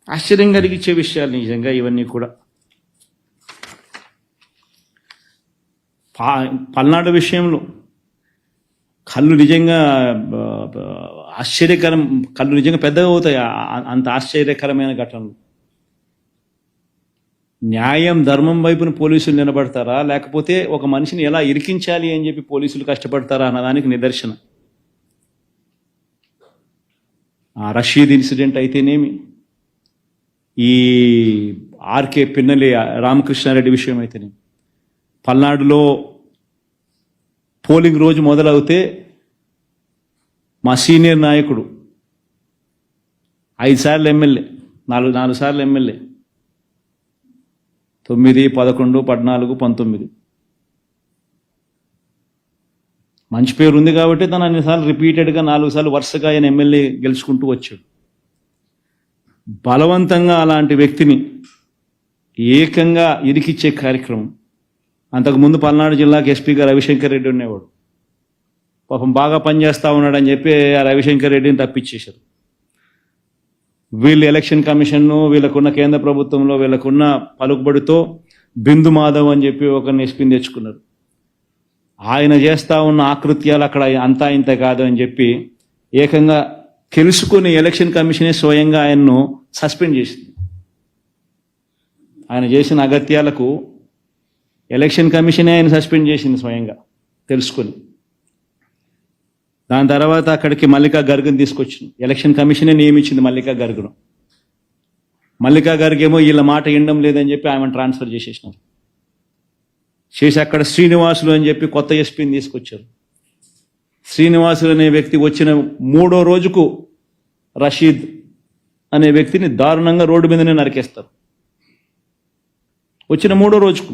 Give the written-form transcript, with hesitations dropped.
ఆశ్చర్యం కలిగించే విషయాలు నిజంగా ఇవన్నీ కూడా. పల్నాడు విషయంలో కళ్ళు నిజంగా ఆశ్చర్యకరం, కళ్ళు నిజంగా పెద్దగా అవుతాయి అంత ఆశ్చర్యకరమైన ఘటనలు. న్యాయం ధర్మం వైపున పోలీసులు నిలబడతారా, లేకపోతే ఒక మనిషిని ఎలా ఇరికించాలి అని చెప్పి పోలీసులు కష్టపడతారా అన్నదానికి నిదర్శనం. రషీద్ ఇన్సిడెంట్ అయితేనేమి, ఈ ఆర్కే పిన్నెల్లి రామకృష్ణారెడ్డి విషయం అయితేనేమి, పల్నాడులో పోలింగ్ రోజు మొదలవుతే మా సీనియర్ నాయకుడు 5 సార్లు ఎమ్మెల్యే, 4 సార్లు ఎమ్మెల్యే, 9, 11, 14, 19 మంచి పేరు ఉంది కాబట్టి తను అన్నిసార్లు రిపీటెడ్గా 4 సార్లు వరుసగా ఆయన ఎమ్మెల్యే గెలుచుకుంటూ వచ్చాడు. బలవంతంగా అలాంటి వ్యక్తిని ఏకంగా ఇరికిచ్చే కార్యక్రమం. అంతకుముందు పల్నాడు జిల్లాకి ఎస్పీగా రవిశంకర్ రెడ్డి ఉండేవాడు. పాపం బాగా పనిచేస్తూ ఉన్నాడని చెప్పి ఆ రవిశంకర్ రెడ్డిని తప్పించేశారు. వీళ్ళు ఎలక్షన్ కమిషన్ను, వీళ్ళకున్న కేంద్ర ప్రభుత్వంలో వీళ్ళకున్న పలుకుబడితో బిందు మాధవ్ అని చెప్పి ఒకరిని ఎస్పీని తెచ్చుకున్నారు. ఆయన చేస్తూ ఉన్న ఆకృత్యాలు అక్కడ అంతా ఇంత కాదు అని చెప్పి ఏకంగా తెలుసుకుని ఎలక్షన్ కమిషనే స్వయంగా ఆయన్ను సస్పెండ్ చేసింది. ఆయన చేసిన అగత్యాలకు ఎలక్షన్ కమిషనే ఆయన సస్పెండ్ చేసింది స్వయంగా తెలుసుకొని. దాని తర్వాత అక్కడికి మల్లికా గర్గ్ని తీసుకొచ్చింది. ఎలక్షన్ కమిషనే నియమించింది మల్లికా గర్గ్ను. మల్లికా గర్గ్ ఏమో వీళ్ళ మాట వినడం లేదని చెప్పి ఆమెను ట్రాన్స్ఫర్ చేసేసినారు. చేసి అక్కడ శ్రీనివాసులు అని చెప్పి కొత్త ఎస్పీని తీసుకొచ్చారు. శ్రీనివాసులు అనే వ్యక్తి వచ్చిన 3వ రోజుకు రషీద్ అనే వ్యక్తిని దారుణంగా రోడ్డు మీదనే నరికేస్తారు. వచ్చిన 3వ రోజుకు